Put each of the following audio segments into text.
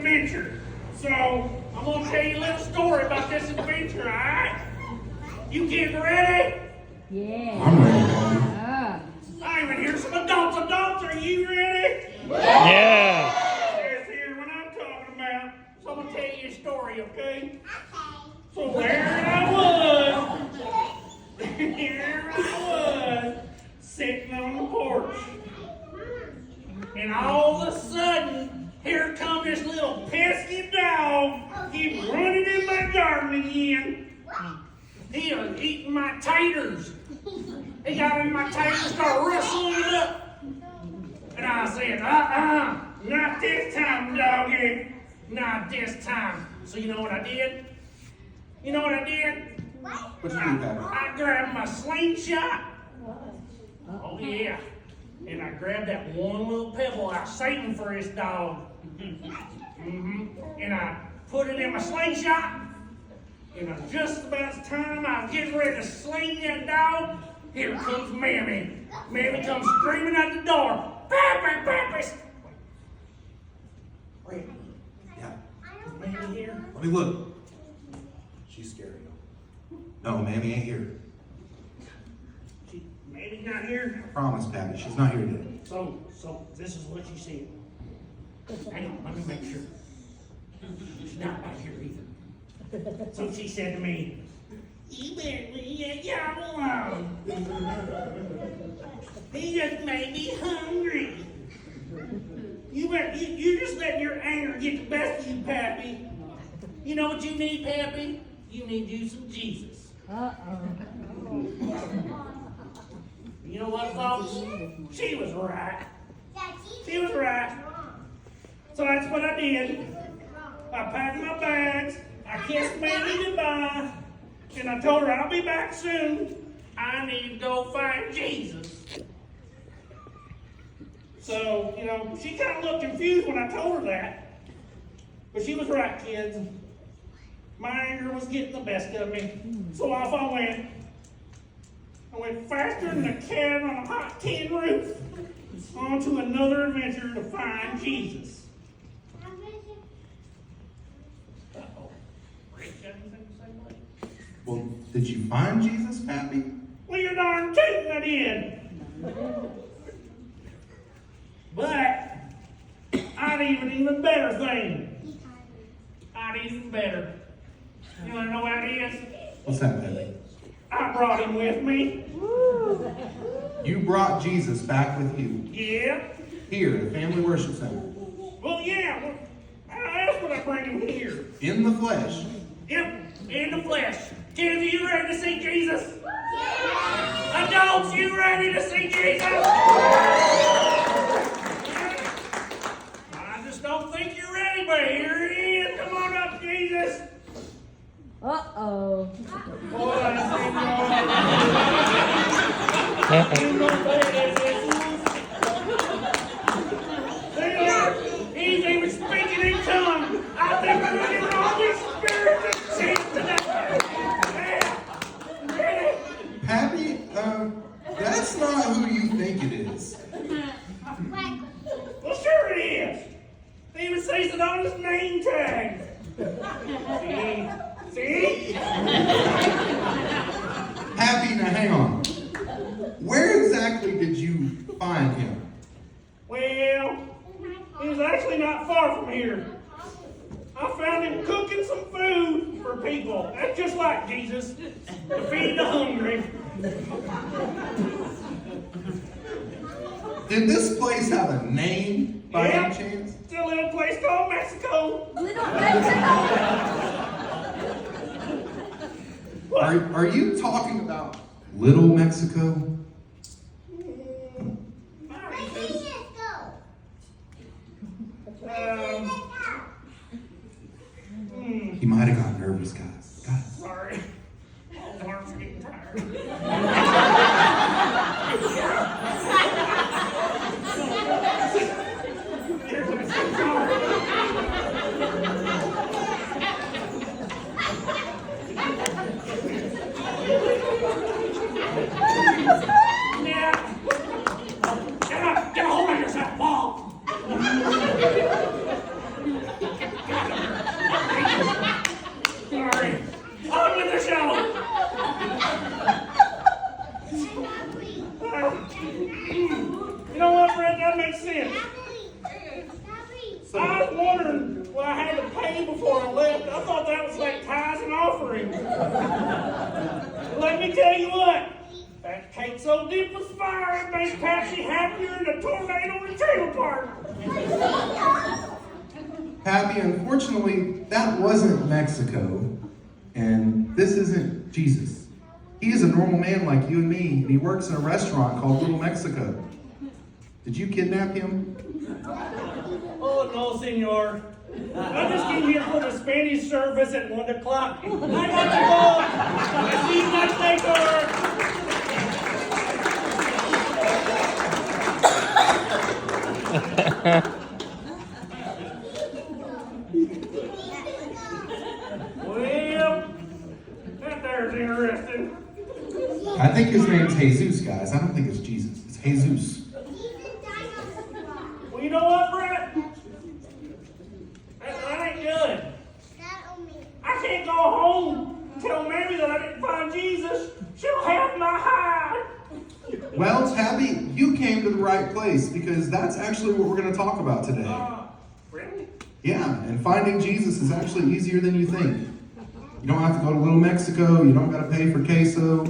adventure. So, I'm going to tell you a little story about this adventure, alright? You kids ready? Yeah. I'm ready. I even hear some adults. Adults, are you ready? Yeah. Yes, here's what I'm talking about. So, I'm going to tell you a story, okay? So, there I was, sitting on the porch. And all of a sudden, here comes this little pesky dog. He's running in my garden again. He was eating my taters. He got in my taters, started rustling it up. And I said, not this time, doggy. Not this time. So you know what I did? You know what I did? What you do, Papa? I grabbed my slingshot. Oh yeah. And I grabbed that one little pebble I was saving for this dog. And I put it in my slingshot. And just about the time I was getting ready to sling that dog, here comes Mammy. Mammy comes screaming out the door. Pappy, Pappy! Wait, Yeah. is Mammy here? Let me look. She's scary. No, Mammy ain't here. Mammy's not here? I promise, Pappy. She's not here today. So this is what she said. Hang on, let me make sure. She's not back here either. So she said to me, "You better leave that dog alone. He just made me hungry. You just letting your anger get the best of you, Pappy. You know what you need, Pappy? You need you some Jesus." You know what, folks? She was right. She was right. So that's what I did. I packed my bags, I kissed Mammy goodbye, and I told her I'll be back soon. I need to go find Jesus. So, you know, she kind of looked confused when I told her that. But she was right, kids. My anger was getting the best of me. So off I went. I went faster than a cat on a hot tin roof. On to another adventure to find Jesus. Uh-oh. Well, did you find Jesus, Pappy? Well, you're darn tootin' I did. But I'd even better thing. I'd even better. You wanna know what it is? What's that, Pappy? I brought him with me. You brought Jesus back with you. Yeah. Here at the Family Worship Center. Well, yeah. Well, how else would I bring him here? In the flesh. Yep, in the flesh. Kids, are you ready to see Jesus? Yeah. Adults, you ready to see Jesus? I just don't think you're ready, but here it is. Come on up, Jesus. Uh-oh. Boy, I think he's even speaking in tongues. I think we're going to get all these spirits and saints today. Yeah. Pappy, that's not who you think it is. Well, sure it is. They even says it on his name tag. See? Pappy, now hang on. Where exactly did you find him? Well, he was actually not far from here. I found him cooking some food for people. That's just like Jesus, to feed the hungry. Did this place have a name by any chance? It's a little place called Mexico. Little Mexico. Are you talking about Little Mexico? He might have got nervous, guys. Sorry. My arm's getting tired. Now, get a hold of yourself, Paul. wondering what I had to pay before I left. I thought that was like tithes and offerings. Let me tell you what. That cake so deep with fire, it makes Patsy happier than a tornado in a trailer park. Pappy, unfortunately, that wasn't Mexico, and this isn't Jesus. He is a normal man like you and me, and he works in a restaurant called Little Mexico. Did you kidnap him? Oh, no, senor. I just came here for the Spanish service at 1 o'clock. I got to go. I'll see you next later. Well, that there's interesting. I think his name's Jesus, guys. I don't think it's Jesus. It's Jesus. Well, you know what, Brett? That ain't good. I can't go home and tell Mary that I didn't find Jesus. She'll have my hide. Well, Tabby, you came to the right place because that's actually what we're going to talk about today. Really? Yeah, and finding Jesus is actually easier than you think. You don't have to go to Little Mexico. You don't got to pay for queso. I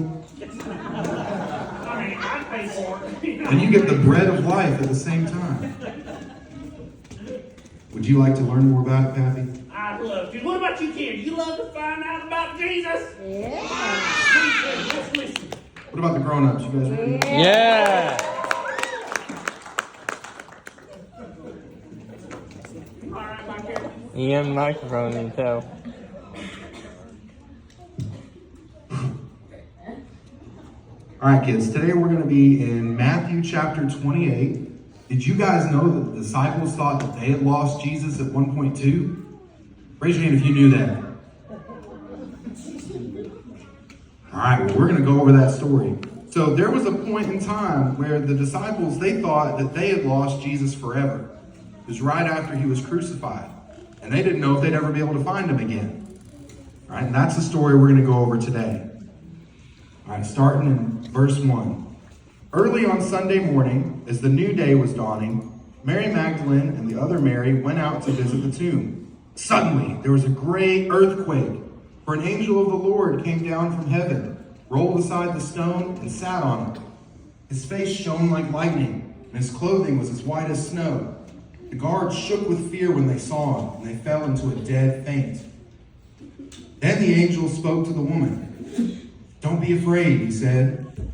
mean, I pay for it. And you get the bread of life at the same time. Would you like to learn more about it, Pappy? I'd love to. What about you, kid? You love to find out about Jesus? Yeah. Let's listen. What about the grown-ups? You guys ready? Yeah. All right, back here. You have a microphone in tow. All right, kids. Today we're going to be in Matthew chapter 28. Did you guys know that the disciples thought that they had lost Jesus at one point too? Raise your hand if you knew that. All right, well, we're going to go over that story. So there was a point in time where the disciples, they thought that they had lost Jesus forever. It was right after he was crucified. And they didn't know if they'd ever be able to find him again. All right, and that's the story we're going to go over today. All right, starting in verse 1. Early on Sunday morning, as the new day was dawning, Mary Magdalene and the other Mary went out to visit the tomb. Suddenly, there was a great earthquake, for an angel of the Lord came down from heaven, rolled aside the stone, and sat on it. His face shone like lightning, and his clothing was as white as snow. The guards shook with fear when they saw him, and they fell into a dead faint. Then the angel spoke to the woman. "Don't be afraid," he said.